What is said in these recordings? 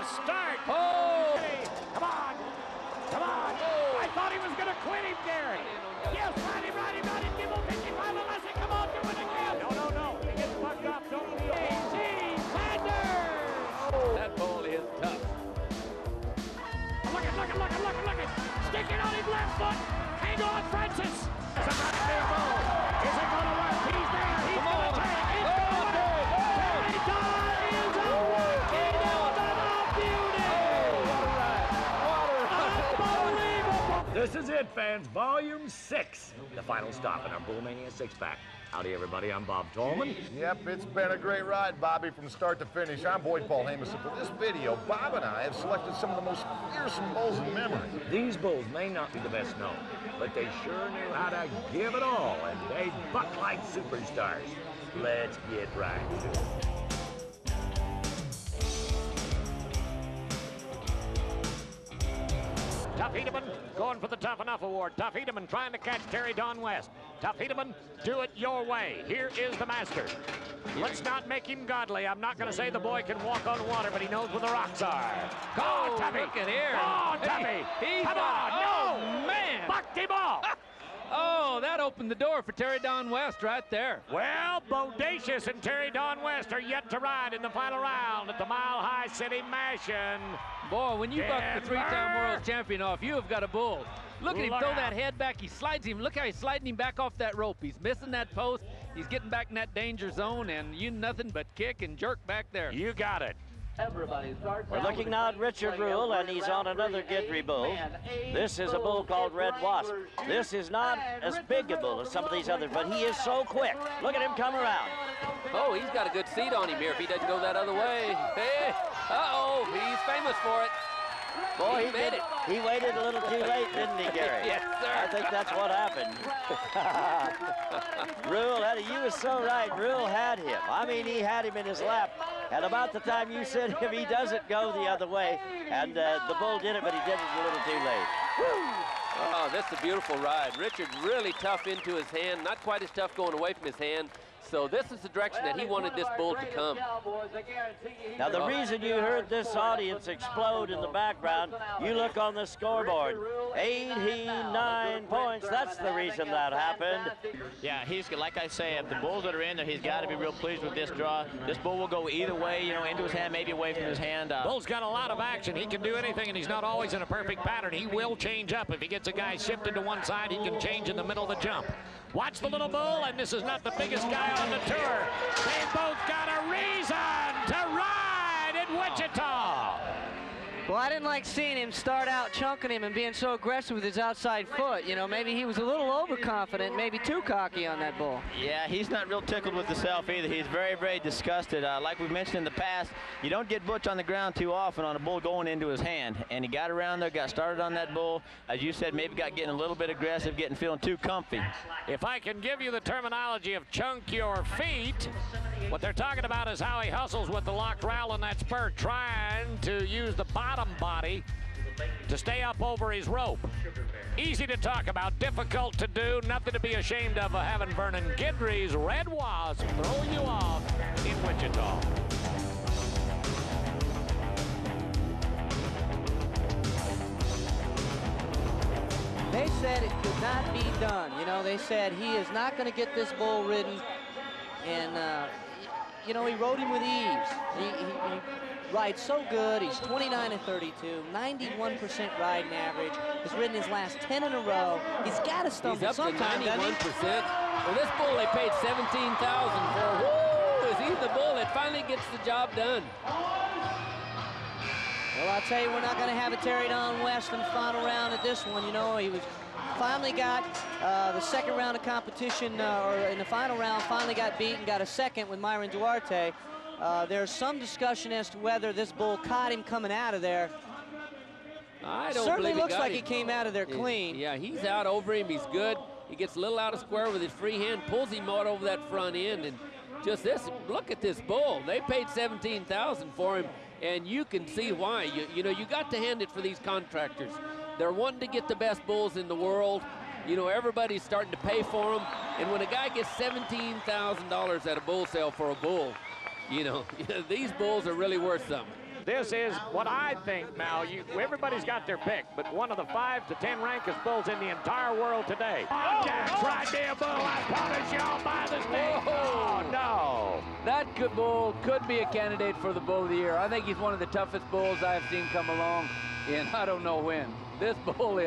start. Oh! Come on. Come on. Oh. I thought he was going to quit him, Gary. Yes, ride him. Give him 55 unless he come on, do it again. No. He gets bucked up. Don't be A.C. Sanders. Oh, that ball is tough. Look it. Sticking on his left foot. Hang on, Francis. It's a nice big ball. Is it going to work? He's there. He's going to take it. He's going to win it. Terry Don is a walking out of beauty. Unbelievable. This is it, fans. Volume 6. The final stop in our BULLMANIA 6-pack. Howdy, everybody. I'm Bob Tolman. Yep, it's been a great ride, Bobby, from start to finish. I'm Boyd Paul Hamison. For this video, Bob and I have selected some of the most fearsome bulls in memory. These bulls may not be the best known, but they sure knew how to give it all, and they buck like superstars. Let's get right to it. Tough Hedeman going for the Tough Enough Award. Tough Hedeman trying to catch Terry Don West. Tough Hedeman, do it your way. Here is the master. Let's not make him godly. I'm not going to say the boy can walk on water, but he knows where the rocks are. Go on, Tuffy. Look at here. Go on, Tuffy. Come on. Oh, man. Bucked him off. Oh, that opened the door for Terry Don West right there. Well, Bodacious and Terry Don West are yet to ride in the final round at the Mile High City Mansion. Boy, when you buck the three-time world champion off, you have got a bull. Look at him throw that head back. He slides him. Look how he's sliding him back off that rope. He's missing that post. He's getting back in that danger zone, and you nothing but kick and jerk back there. You got it. We're looking now at Richard Rule, and he's on another Guidry bull. This is a bull called Red Wasp. This is not as big a bull as some of these others, but he is so quick. Look at him come around. Oh, he's got a good seat on him here if he doesn't go that other way. Hey, uh-oh, he's famous for it. Boy, he made it. He waited a little too late, didn't he, Gary? Yes, sir. I think that's what happened. Rule, you was so right. Rule had him. I mean, he had him in his lap. And about the time you said him, he doesn't go the other way. And the bull did it, but he did it a little too late. Woo! Oh, that's a beautiful ride. Richard really tough into his hand. Not quite as tough going away from his hand. So this is the direction that he wanted this bull to come. Now, the reason you heard this audience explode in the background, you look on the scoreboard. 89 points. That's the reason that happened. Yeah, he's, like I say, if the bulls that are in there, he's got to be real pleased with this draw. This bull will go either way, you know, into his hand, maybe away from his hand. Bull's got a lot of action. He can do anything, and he's not always in a perfect pattern. He will change up. If he gets a guy shifted to one side, he can change in the middle of the jump. Watch the little bull, and this is not the biggest guy on the tour. They've both got a reason to ride in Wichita. Well, I didn't like seeing him start out chunking him and being so aggressive with his outside foot. You know, maybe he was a little overconfident, maybe too cocky on that bull. Yeah, he's not real tickled with himself either. He's very, very disgusted. Like we've mentioned in the past, you don't get Butch on the ground too often on a bull going into his hand. And he got around there, got started on that bull. As you said, maybe got getting a little bit aggressive, feeling too comfy. If I can give you the terminology of chunk your feet, what they're talking about is how he hustles with the locked rowel and that spur, trying to use the bottom body to stay up over his rope. Easy to talk about, difficult to do, nothing to be ashamed of having Vernon Guidry's Red Wasp throw you off in Wichita. They said it could not be done. You know, they said he is not going to get this bull ridden. And, you know, he rode him with ease. He rides so good. He's 29 and 32, 91% riding average. He's ridden his last 10 in a row. He's got to stumble sometime. He's up to 91%. Well, this bull they paid $17,000 for. Woo! Is he the bull that finally gets the job done? Well, I'll tell you, we're not going to have a Terry Don West in the final round at this one. You know, he was finally got the second round of competition, or in the final round, finally got beaten, got a second with Myron Duarte. There's some discussion as to whether this bull caught him coming out of there. I don't Certainly believe looks like he came out of there clean. Yeah, he's out over him. He's good. He gets a little out of square with his free hand, pulls him out over that front end, and just this. Look at this bull. They paid $17,000 for him, and you can see why. You know, you got to hand it for these contractors. They're wanting to get the best bulls in the world. You know, everybody's starting to pay for them, and when a guy gets $17,000 at a bull sale for a bull, you know, these bulls are really worth something. This is what I think now. Everybody's got their pick, but one of the 5 to 10 rankest bulls in the entire world today. Oh, Jack's right there, bull. I promise you I'll buy this thing. Oh, no. That bull could be a candidate for the Bull of the Year. I think he's one of the toughest bulls I've seen come along in I don't know when. This bull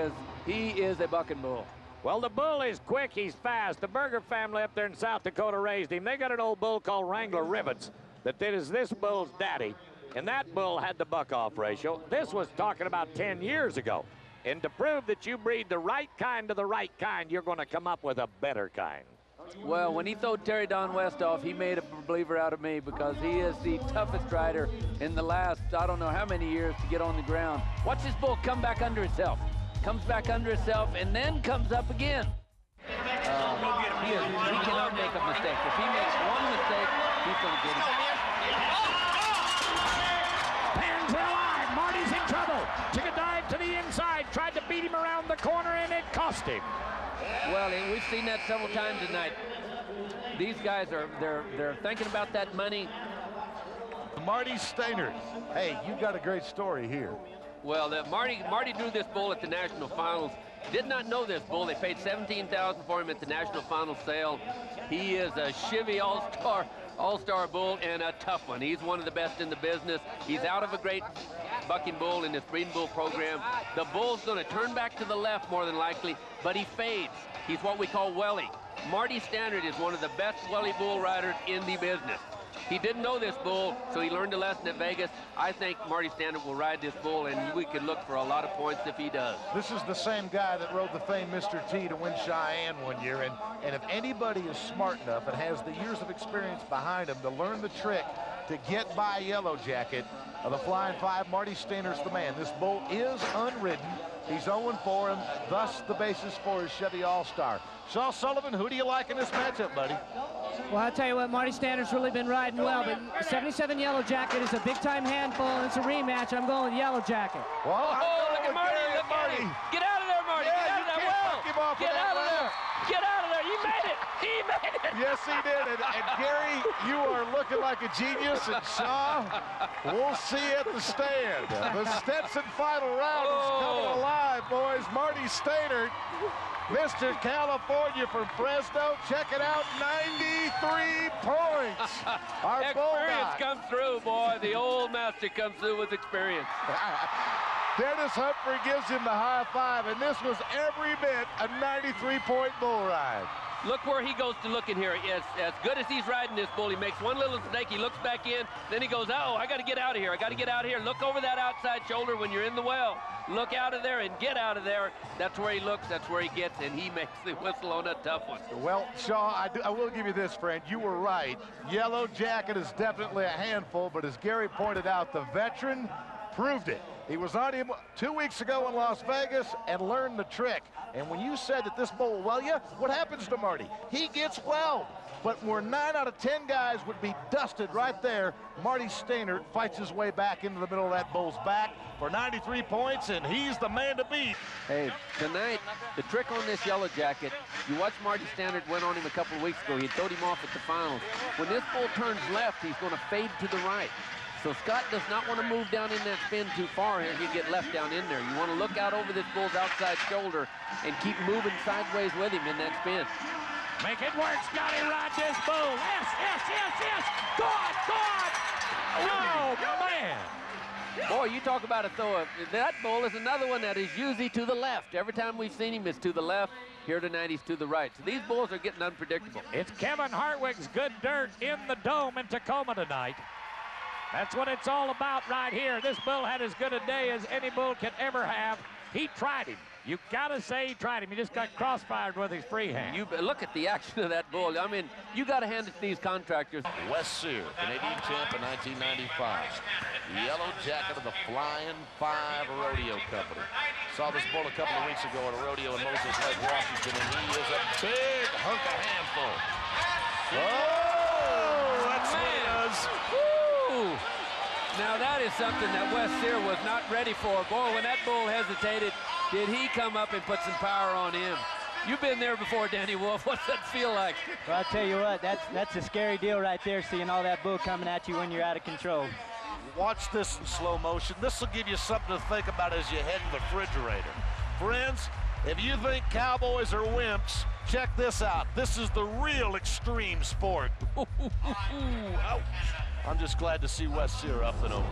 he is a bucking bull. Well, the bull is quick, he's fast. The Berger family up there in South Dakota raised him. They got an old bull called Wrangler Rivets that is this bull's daddy, and that bull had the buck-off ratio. This was talking about 10 years ago. And to prove that you breed the right kind to the right kind, you're going to come up with a better kind. Well, when he throwed Terry Don West off, he made a believer out of me because he is the toughest rider in the last, I don't know how many years to get on the ground. Watch this bull come back under himself. Comes back under himself and then comes up again. He cannot make a mistake. If he makes one mistake, he's going to get it. Hands are alive. Marty's in trouble. Took a dive to the inside. Tried to beat him around the corner, and it cost him. Well, and we've seen that several times tonight. These guys they're thinking about that money. Marty Stainer. Hey, you got a great story here. Well, Marty drew this bull at the national finals. Did not know this bull. They paid $17,000 for him at the national final sale. He is a Chevy all-star bull and a tough one. He's one of the best in the business. He's out of a great bucking bull in this breeding bull program. The bull's going to turn back to the left more than likely, but he fades. He's what we call welly. Marty Standard is one of the best welly bull riders in the business. He didn't know this bull, so he learned a lesson at Vegas. I think Marty Standard will ride this bull, and we could look for a lot of points if he does. This is the same guy that rode the famed Mr. T to win Cheyenne one year, and if anybody is smart enough and has the years of experience behind him to learn the trick to get by Yellow Jacket of the Flying Five, Marty Stainer's the man. This bull is unridden. He's 0-4 him, thus the basis for his Chevy All-Star. Shaw Sullivan, who do you like in this matchup, buddy? Well, I'll tell you what, Marty Standard's really been riding well, but 77 Yellow Jacket is a big-time handful, and it's a rematch. I'm going with Yellow Jacket. Well, look at Marty, look at him. Get out of there, Marty. Yeah, get out of there. Well, get out of there. Get out of there. You made it. He made it. Yes, he did. And Gary, you are looking like a genius, and Shaw, we'll see you at the stand. The Stetson final round is coming alive, boys. Marty Stainer, Mr. California from Fresno. Check it out, 93 points. Our experience comes through, boy. The old master comes through with experience. Dennis Humphrey gives him the high five, and this was every bit a 93-point bull ride. Look where he goes to look in here. As good as he's riding this bull, he makes one little mistake, he looks back in, then he goes, oh, I got to get out of here. I got to get out of here. Look over that outside shoulder when you're in the well. Look out of there and get out of there. That's where he looks, that's where he gets, and he makes the whistle on a tough one. Well, Shaw, I will give you this, friend. You were right. Yellow Jacket is definitely a handful, but as Gary pointed out, the veteran proved it. He was on him 2 weeks ago in Las Vegas and learned the trick. And when you said that this bull will well you, what happens to Marty? He gets well. But where 9 out of 10 guys would be dusted right there, Marty Stainer fights his way back into the middle of that bull's back for 93 points, and he's the man to beat. Hey, tonight, the trick on this Yellow Jacket, you watch Marty Stainer went on him a couple of weeks ago. He throwed him off at the finals. When this bull turns left, he's going to fade to the right. So Scott does not want to move down in that spin too far here. He'll get left down in there. You want to look out over this bull's outside shoulder and keep moving sideways with him in that spin. Make it work, Scotty. Ride this bull. Yes, yes, yes, yes. Good, good. Oh, man. Boy, you talk about a throw. That bull is another one that is usually to the left. Every time we've seen him, it's to the left. Here tonight, he's to the right. So these bulls are getting unpredictable. It's Kevin Hartwig's good dirt in the dome in Tacoma tonight. That's what it's all about right here. This bull had as good a day as any bull can ever have. He tried him. You gotta say he tried him. He just got crossfired with his free hand. You look at the action of that bull. I mean, you gotta hand it to these contractors. Wes Sear, Canadian champ in 1995. The Yellow Jacket of the Flying Five Rodeo Company. Saw this bull a couple of weeks ago at a rodeo in Moses Lake, Washington, and he is a big hunk of handful. Oh, that's what it is. Woo! Now that is something that Wes Sear was not ready for. Boy, when that bull hesitated, did he come up and put some power on him? You've been there before, Danny Wolf. What's that feel like? Well, I'll tell you what, that's a scary deal right there, seeing all that bull coming at you when you're out of control. Watch this in slow motion. This will give you something to think about as you head to the refrigerator. Friends, if you think cowboys are wimps, check this out. This is the real extreme sport. I'm just glad to see West Sear up and over.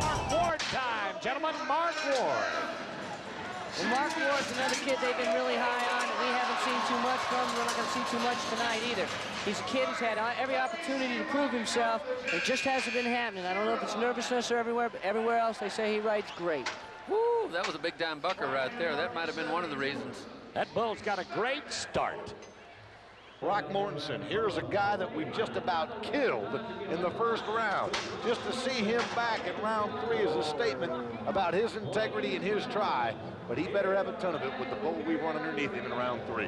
Mark Ward time, gentlemen. Mark Ward. Well, Mark Ward's another kid they've been really high on. We haven't seen too much from him. We're not going to see too much tonight either. He's a kid who's had every opportunity to prove himself. It just hasn't been happening. I don't know if it's nervousness or everywhere, but everywhere else they say he rides great. Woo, that was a big-time bucker right there. That might have been one of the reasons. That bull's got a great start. Brock Mortenson, here's a guy that we just about killed in the first round. Just to see him back in round 3 is a statement about his integrity and his try, but he better have a ton of it with the bull we run underneath him in round 3.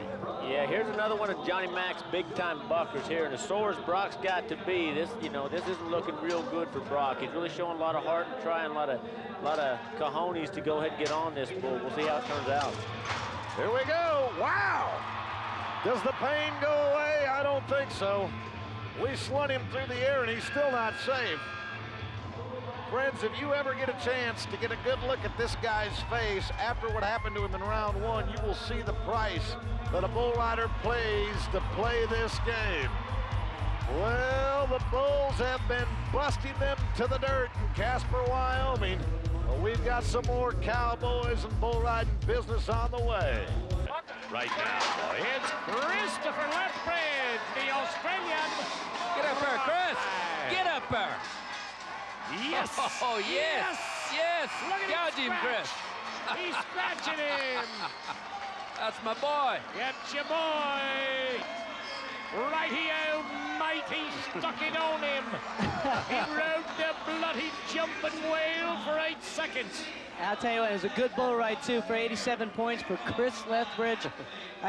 Yeah, here's another one of Johnny Mac's big-time buckers here, and as sore as Brock's got to be, this isn't looking real good for Brock. He's really showing a lot of heart and trying a lot of cojones to go ahead and get on this bull. We'll see how it turns out. Here we go. Wow! Does the pain go away? I don't think so. We slung him through the air and he's still not safe. Friends, if you ever get a chance to get a good look at this guy's face after what happened to him in round 1, you will see the price that a bull rider pays to play this game. Well, the bulls have been busting them to the dirt in Casper, Wyoming. Well, we've got some more cowboys and bull riding business on the way. Right now, it's Christopher Lethbridge, the Australian. Get up there, Chris. Get up there. Yes. Oh, yes. Yes. Look at Gouge him him, Chris. He's scratching him. That's my boy. Get your boy. Righty-o, mate, he stuck it on him. He rode the bloody jumping whale for 8 seconds. I'll tell you what, it was a good bull ride, too, for 87 points for Chris Lethbridge.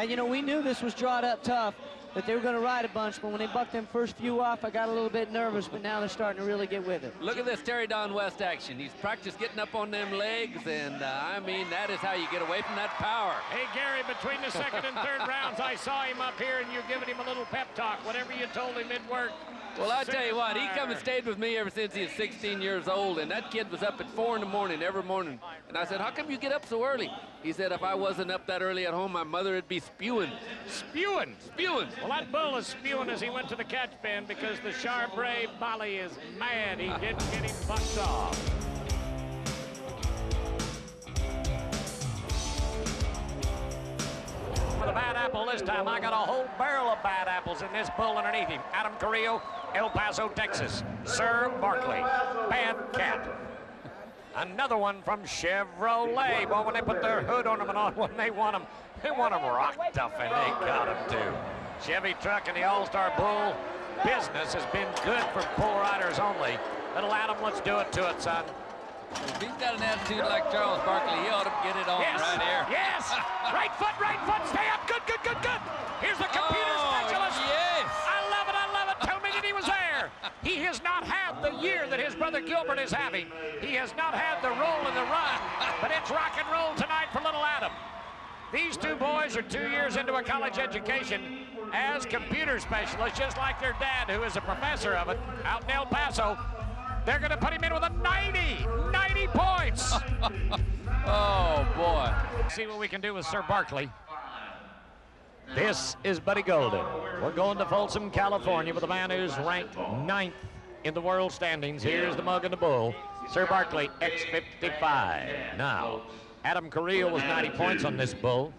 You know, we knew this was drawed up tough, that they were going to ride a bunch, but when they bucked them first few off, I got a little bit nervous, but now they're starting to really get with it. Look at this Terry Don West action. He's practiced getting up on them legs, and I mean, that is how you get away from that power. Hey, Gary, between the second and third rounds, I saw him up here, and you're giving him a little pep talk. Whatever you told him, it worked. Well, I tell you what, he come and stayed with me ever since he was 16 years old, and that kid was up at 4 in the morning every morning. And I said, how come you get up so early? He said, if I wasn't up that early at home, my mother would be spewing. Spewing? Spewing. Well, that bull is spewing as he went to the catch pen because the Charbray Bally is mad he didn't get him bucked off. With a bad apple this time. I got a whole barrel of bad apples in this bull underneath him. Adam Carrillo, El Paso, Texas. Sir Barkley, bad cat. Another one from Chevrolet. Well, when they put their hood on them and on when they want them rocked up, and they got them too. Chevy truck and the All-Star Bull business has been good for bull riders only. Little Adam, let's do it to it, son. If he's got an attitude like Charles Barkley, he ought to get it on right here. Yes! Right foot, stay up. Good. Here's the computer specialist. Yes! I love it. Tell me that he was there. He has not had the year that his brother Gilbert is having. He has not had the roll in the run, but it's rock and roll tonight for little Adam. These two boys are 2 years into a college education as computer specialists, just like their dad, who is a professor of it out in El Paso. They're going to put him in with a 90 points. Oh, boy. See what we can do with Sir Barkley. This is Buddy Golden. We're going to Folsom, California with a man who's ranked 9th in the world standings. Here's the mug and the bull. Sir Barkley, X55. Now, Adam Carrillo was 90 points on this bull.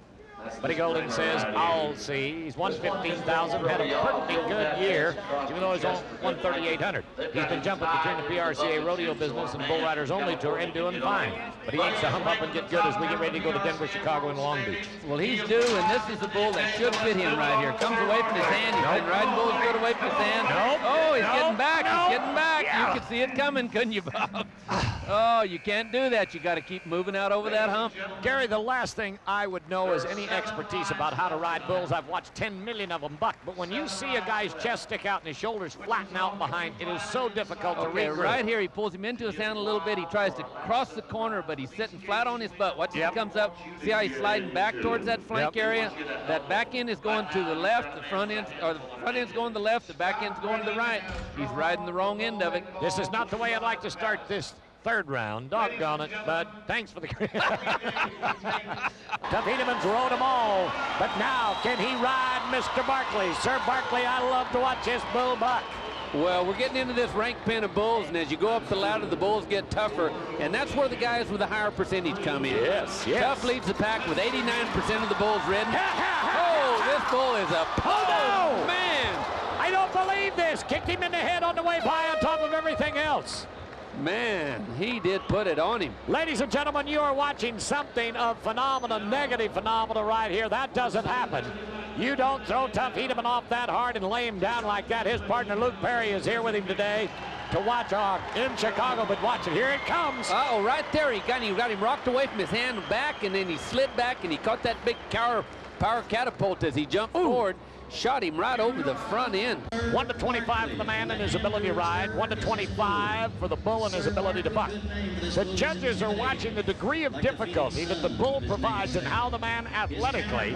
Buddy Golden says, I'll see. He's won 15,000, had a pretty good year, even though he's on 1,3,800. He's been jumping between the PRCA rodeo business and Bull Riders Only Tour and doing fine. But he needs to hump up and get good as we get ready to go to Denver, Chicago, and Long Beach. Well, he's due, and this is the bull that should fit him right here. Comes away from his hand. He's been riding bulls good away from his hand. Oh, he's getting back. He's getting back. Yeah. You could see it coming, couldn't you, Bob? Oh, you can't do that. You got to keep moving out over that hump. Gary, the last thing I would know is any expertise about how to ride bulls. I've watched 10 million of them buck, but when you see a guy's chest stick out and his shoulders flatten out behind, it is so difficult to read. Right here, he pulls him into his hand a little bit. He tries to cross the corner, but he's sitting flat on his butt. Watch, he comes up. See how he's sliding back towards that flank area? That back end is going to the left, the front end's going to the left, the back end's going to the right. He's riding the wrong end of it. This is not the way I'd like to start this third round. Doggone it, bud. Thanks for the... Tough Hedeman's rode them all, but now can he ride Mr. Barkley? Sir Barkley, I love to watch this bull buck. Well, we're getting into this rank pen of bulls, and as you go up the ladder, the bulls get tougher, and that's where the guys with a higher percentage come in. Yes. Tough leads the pack with 89% of the bulls ridden. Oh, this bull is a... Oh, no! Man! I don't believe this. Kicked him in the head on the way by on top of everything else. Man, he did put it on him. Ladies and gentlemen, you are watching something of phenomena, negative phenomena right here. That doesn't happen. You don't throw Tough Hedeman off that hard and lay him down like that. His partner Luke Perry is here with him today to watch in Chicago, but watch it. Here it comes. Uh-oh, right there. He got him rocked away from his hand back, and then he slid back, and he caught that big power catapult as he jumped forward. Shot him right over the front end. 1 to 25 for the man and his ability to ride. 1 to 25 for the bull and his ability to buck. The judges are watching the degree of difficulty that the bull provides and how the man athletically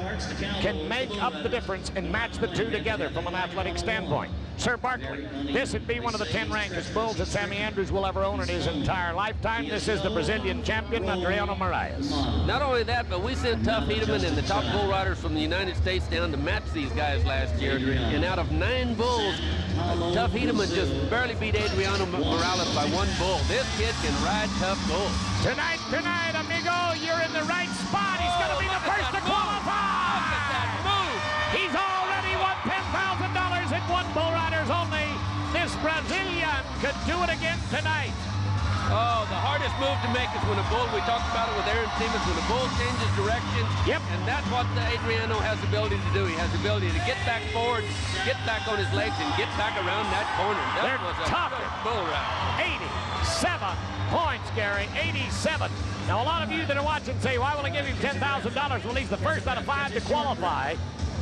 can make up the difference and match the two together from an athletic standpoint. Sir Barkley, this would be one of the 10 rankest bulls that Sammy Andrews will ever own in his entire lifetime. This is the Brazilian champion, Adriano Moraes. Not only that, but we sent Tough Hedeman and the top bull riders from the United States down to match these guys last year. And out of 9 bulls, Tough Hedeman just barely beat Adriano Morales by 1 bull. This kid can ride tough bulls. Tonight, amigo, you're in the right spot. He's going to be the first to qualify. Look at that move. He's already won $10,000 in 1 bull riders only. This Brazilian could do it again tonight. Oh, the hardest move to make is when a bull, we talked about it with Aaron Siemens, when a bull changes direction. And that's what Adriano has the ability to do. He has the ability to get back forward, get back on his legs, and get back around that corner. That was a good bull ride. 87 points, Gary, 87. Now, a lot of you that are watching say, why will I give him $10,000? Well, he's the first out of 5 to qualify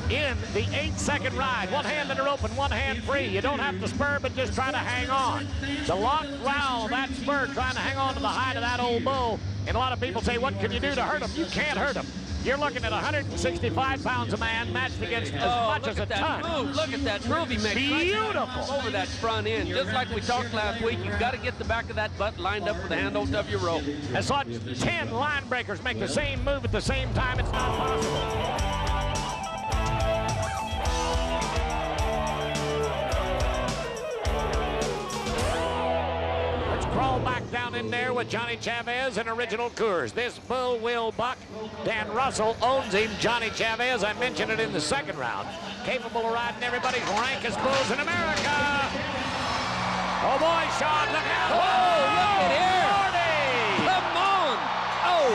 in the 8-second ride. 1 hand in the rope and 1 hand free. You don't have to spur, but just try to hang on. The lock growl, that spur, trying to hang on to the hide of that old bull. And a lot of people say, what can you do to hurt him? You can't hurt him. You're looking at 165 pounds a man matched against as much as a ton. Move. Look at that move he makes. Beautiful. Over that front end. Just like we talked last week, you've got to get the back of that butt lined up with the handles of your rope. I saw 10 line breakers make the same move at the same time. It's not possible. Crawl back down in there with Johnny Chavez and Original Coors. This bull will buck. Dan Russell owns him. Johnny Chavez, I mentioned it in the 2nd round. Capable of riding everybody's rankest bulls in America. Oh boy, Sean, look out. Oh, look at here. 40. Come on. Oh,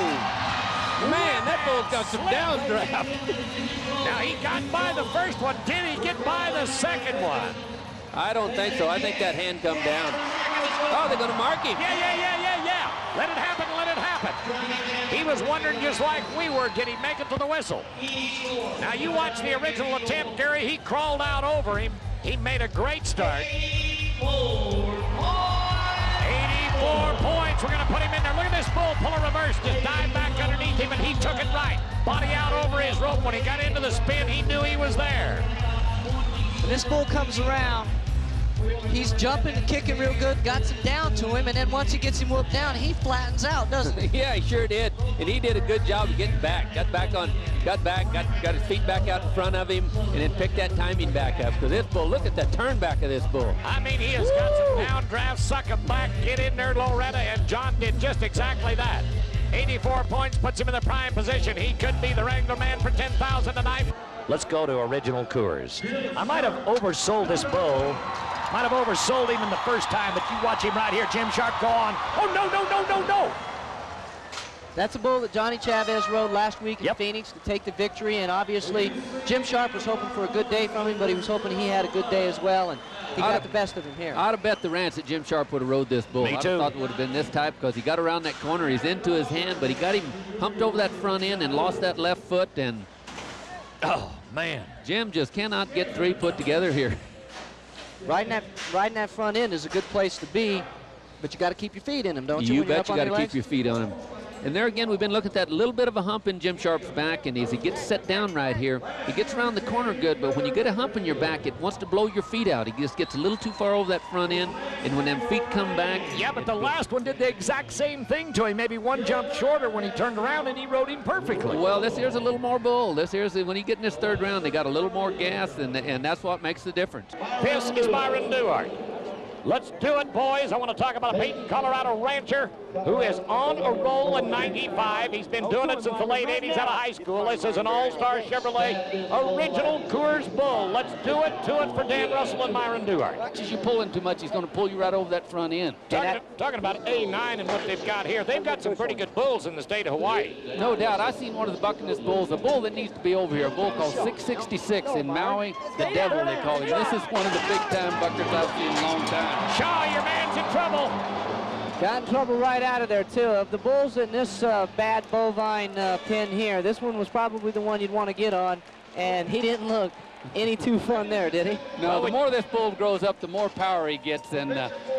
man, that bull's got some downdraft. Now, he got by the first one. Did he get by the second one? I don't think so. I think that hand come down. Oh, they're going to mark him. Yeah. Let it happen, let it happen. He was wondering just like we were, did he make it to the whistle? Now, you watch the original attempt, Gary. He crawled out over him. He made a great start. 84 points. We're going to put him in there. Look at this bull pull a reverse. Just dive back underneath him, and he took it right. Body out over his rope. When he got into the spin, he knew he was there. When this bull comes around, he's jumping and kicking real good, got some down to him, and then once he gets him whooped down, he flattens out, doesn't he? Yeah, he sure did. And he did a good job of getting back. Got his feet back out in front of him, and then picked that timing back up. Because this bull, look at the turn back of this bull. I mean, he has got some downdraft, suck him back, get in there, Loretta, and John did just exactly that. 84 points puts him in the prime position. He could be the Wrangler man for $10,000 tonight. Let's go to Original Coors. I might have oversold this bull. Might have oversold him in the first time, but you watch him right here, Jim Sharp, go on. Oh, no. That's a bull that Johnny Chavez rode last week in Phoenix to take the victory, and obviously Jim Sharp was hoping for a good day from him, but he was hoping he had a good day as well, and he got the best of him here. I'd have bet the ranch that Jim Sharp would have rode this bull. Me too. I thought it would have been this type because he got around that corner, he's into his hand, but he got him humped over that front end and lost that left foot, and oh, man. Jim just cannot get 3 put together here. Riding that front end is a good place to be, but you got to keep your feet in them, don't you? You when you're bet up you on got to your keep legs? your feet on him. And there again, we've been looking at that little bit of a hump in Jim Sharp's back, and as he gets set down right here, he gets around the corner good, but when you get a hump in your back, it wants to blow your feet out. He just gets a little too far over that front end, and when them feet come back... Yeah, but the last one did the exact same thing to him, maybe one jump shorter when he turned around, and he rode him perfectly. Well, this here's a little more bull. This here's, when he get in this third round, they got a little more gas, and that's what makes the difference. This is Myron Duhart. Let's do it, boys. I want to talk about a Peyton, Colorado rancher who is on a roll in 95. He's been doing it since the late 80s out of high school. This is an all-star Chevrolet original Coors Bull. Let's do it for Dan Russell and Myron Duhart. Watch as you pull him too much, he's going to pull you right over that front end. Talking about A9 and what they've got here. They've got some pretty good bulls in the state of Hawaii. No doubt. I seen one of the Buccaneers bulls, a bull that needs to be over here, a bull called 666 in Maui, the Devil they call him. This is one of the big-time buckers I've seen in a long time. Shaw, your man's in trouble. Got in trouble right out of there, too. Of the bulls in this bad bovine pen here, this one was probably the one you'd want to get on, and he didn't look any too fun there, did he? No, the more this bull grows up, the more power he gets, and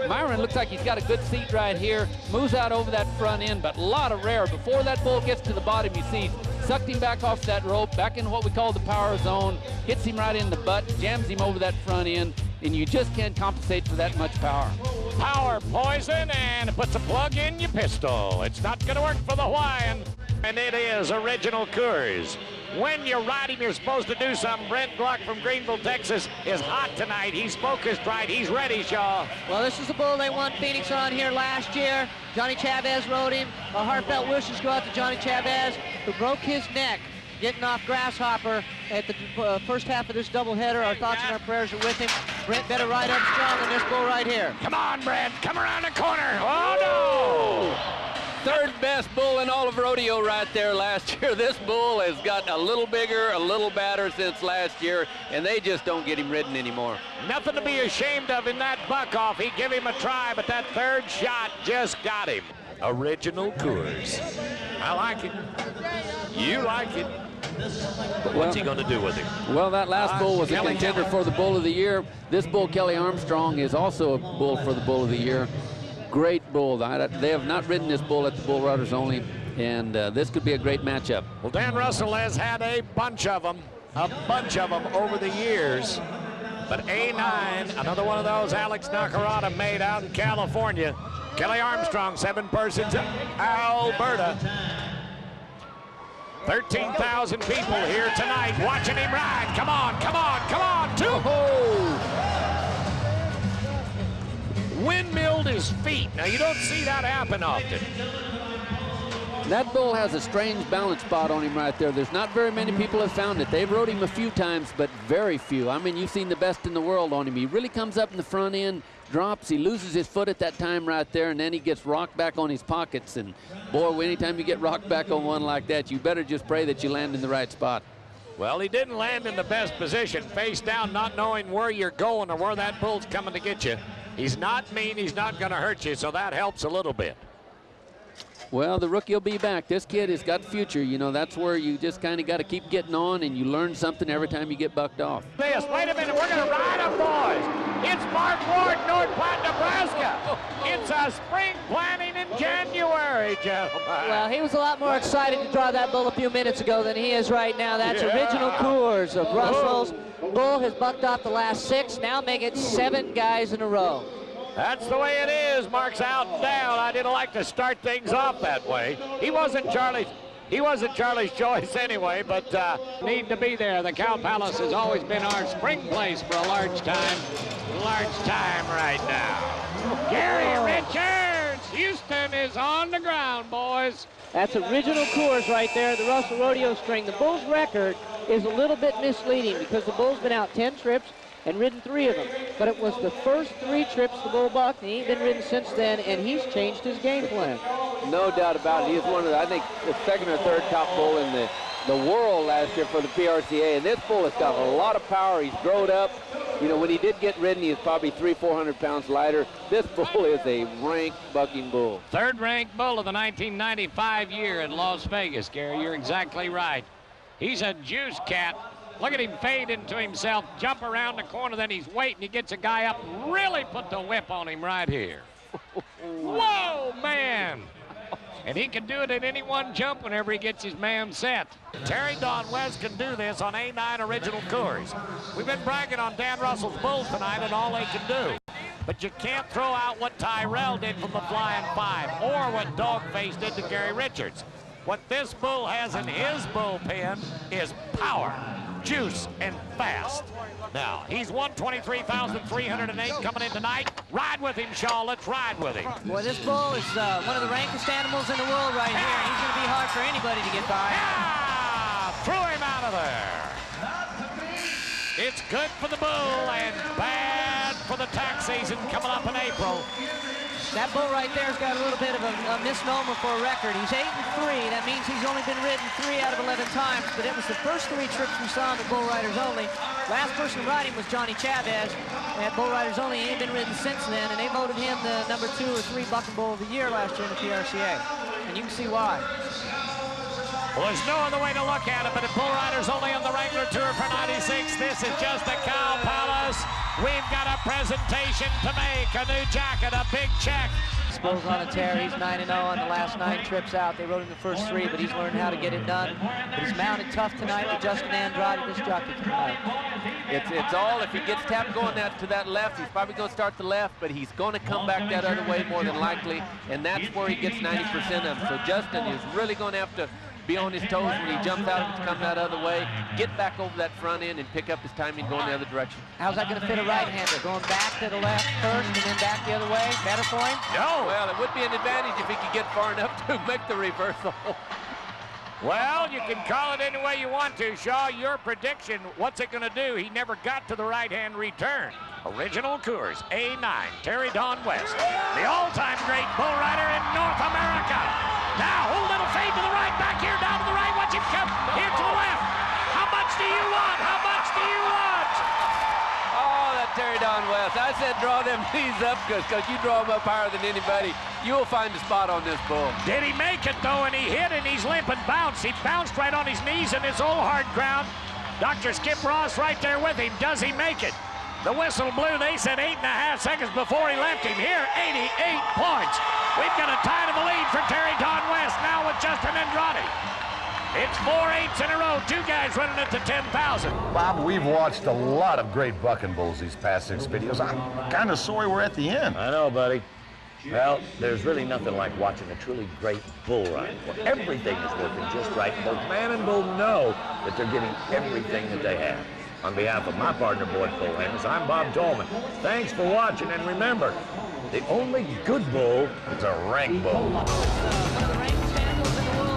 Myron looks like he's got a good seat right here, moves out over that front end, but a lot of rear. Before that bull gets to the bottom, you see, sucked him back off that rope, back in what we call the power zone, hits him right in the butt, jams him over that front end, and you just can't compensate for that much power. Power poison, and it puts a plug in your pistol. It's not going to work for the Hawaiian. And it is original Coors. When you ride him, you're supposed to do something. Brent Gluck from Greenville, Texas is hot tonight. He's focused right. He's ready, Shaw. Well, this is the bull they won Phoenix on here last year. Johnny Chavez rode him. A heartfelt wishes go out to Johnny Chavez, who broke his neck getting off Grasshopper at the first half of this doubleheader. Our thoughts and our prayers are with him. Brent better ride up strong on this bull right here. Come on, Brent. Come around the corner. Oh, no! Third best bull in all of rodeo right there last year. This bull has gotten a little bigger, a little badder since last year, and they just don't get him ridden anymore. Nothing to be ashamed of in that buck off. He gave him a try, but that third shot just got him. Original Coors. I like it. You like it. But what's he going to do with him? Well, that last bull was a Kelly contender for the Bull of the Year. This bull, Kelly Armstrong, is also a bull for the Bull of the Year. Great bull. They have not ridden this bull at the Bull Riders only, and this could be a great matchup. Well, Dan Russell has had a bunch of them over the years. But A9, another one of those Alex Nacarata made out in California. Kelly Armstrong, 7 persons, Alberta. 13,000 people here tonight watching him ride. Come on, come on, come on. Windmilled his feet. Now, you don't see that happen often. That bull has a strange balance spot on him right there. There's not very many people have found it. They've rode him a few times, but very few. I mean, you've seen the best in the world on him. He really comes up in the front end, drops, he loses his foot at that time right there, and then he gets rocked back on his pockets. And boy, anytime you get rocked back on one like that, you better just pray that you land in the right spot. Well, he didn't land in the best position, face down, not knowing where you're going or where that bull's coming to get you. He's not mean, he's not going to hurt you, so that helps a little bit. Well, the rookie will be back. This kid has got future. You know, that's where you just kind of got to keep getting on, and you learn something every time you get bucked off. Wait a minute, we're going to ride him, boys. It's Mark Ward, North Platte, Nebraska. It's a spring planting in January, gentlemen. Well, he was a lot more excited to draw that bull a few minutes ago than he is right now. That's original Coors of Russell's. Bull has bucked off the last 6, now make it 7 guys in a row. That's the way it is. Mark's out and down. I didn't like to start things off that way. He wasn't Charlie's choice anyway, but need to be there. The Cow Palace has always been our spring place for a large time right now. Gary Richards, Houston is on the ground, boys. That's original Coors right there, the Russell Rodeo string. The bull's record is a little bit misleading because the bull's been out 10 trips and ridden 3 of them. But it was the first 3 trips the bull bucked, and he ain't been ridden since then, and he's changed his game plan. No doubt about it. He is one of the, I think, the 2nd or 3rd top bull in the world last year for the PRCA. And this bull has got a lot of power. He's growed up. You know, when he did get ridden, he was probably 300-400 pounds lighter. This bull is a ranked bucking bull. 3rd ranked bull of the 1995 year in Las Vegas, Gary. You're exactly right. He's a juice cat. Look at him fade into himself, jump around the corner, then he's waiting. He gets a guy up, really put the whip on him right here. Whoa, man. And he can do it at any one jump whenever he gets his man set. Terry Don West can do this on A9 original Coors. We've been bragging on Dan Russell's bulls tonight and all they can do. But you can't throw out what Tyrell did from the Flying 5 or what Dogface did to Gary Richards. What this bull has in his bullpen is power, juice, and fast. Now, he's 123,308 coming in tonight. Ride with him, Shaw. Let's ride with him. Boy, this bull is one of the rankest animals in the world right here. He's going to be hard for anybody to get by. Yeah! Threw him out of there. It's good for the bull and bad for the tax season coming up in April. That bull right there has got a little bit of a misnomer for a record. He's 8-3. That means he's only been ridden 3 out of 11 times, but it was the first 3 trips we saw him at Bull Riders Only. Last person to ride him was Johnny Chavez at Bull Riders Only. He ain't been ridden since then, and they voted him the number 2 or 3 bucking bull of the year last year in the PRCA. And you can see why. Well, there's no other way to look at it, but at Bull Riders Only on the regular tour for 96, this is just the Cow Palace. We've got a presentation to make, a new jacket, a big check. This bull's on a tear. He's 9-0 on the last 9 trips out. They rode him the first 3, but he's learned how to get it done. But he's mounted tough tonight with Justin Andrade, this jockey tonight. It's all, if he gets tapped going to that left, he's probably going to start the left, but he's going to come back that other way more than likely, and that's where he gets 90% of them. So Justin is really going to have to be on his toes when he jumps out to come that other way, get back over that front end and pick up his timing going the other direction. How's that going to fit a right-hander? Going back to the left first and then back the other way? Better for him? No. Well, it would be an advantage if he could get far enough to make the reversal. Well, you can call it any way you want to, Shaw. Your prediction, what's it going to do? He never got to the right-hand return. Original Coors, A9, Terry Don West, the all-time great bull rider in North America. Now, a little fade to the right, back here, down to the right. Watch him come here to the left. How much do you want? How much do you want? Oh, that Terry Don West. I said draw them knees up because you draw them up higher than anybody. You'll find a spot on this bull. Did he make it, though? And he hit, and he's limp and bounced. He bounced right on his knees in this old hard ground. Dr. Skip Ross right there with him. Does he make it? The whistle blew. They said 8.5 seconds before he left him. Here, 88 points. We've got a tie to the lead for Terry Don West now with Justin Andrade. It's 4 8s in a row. 2 guys running it to 10,000. Bob, we've watched a lot of great bucking bulls these past 6 videos. I'm kind of sorry we're at the end. I know, buddy. Well, there's really nothing like watching a truly great bull ride, where everything is working just right. Both man and bull know that they're getting everything that they have. On behalf of my partner, Boyd Fullhands, I'm Bob Tolman. Thanks for watching, and remember, the only good bull is a rank bull. One of the rankest animals in the world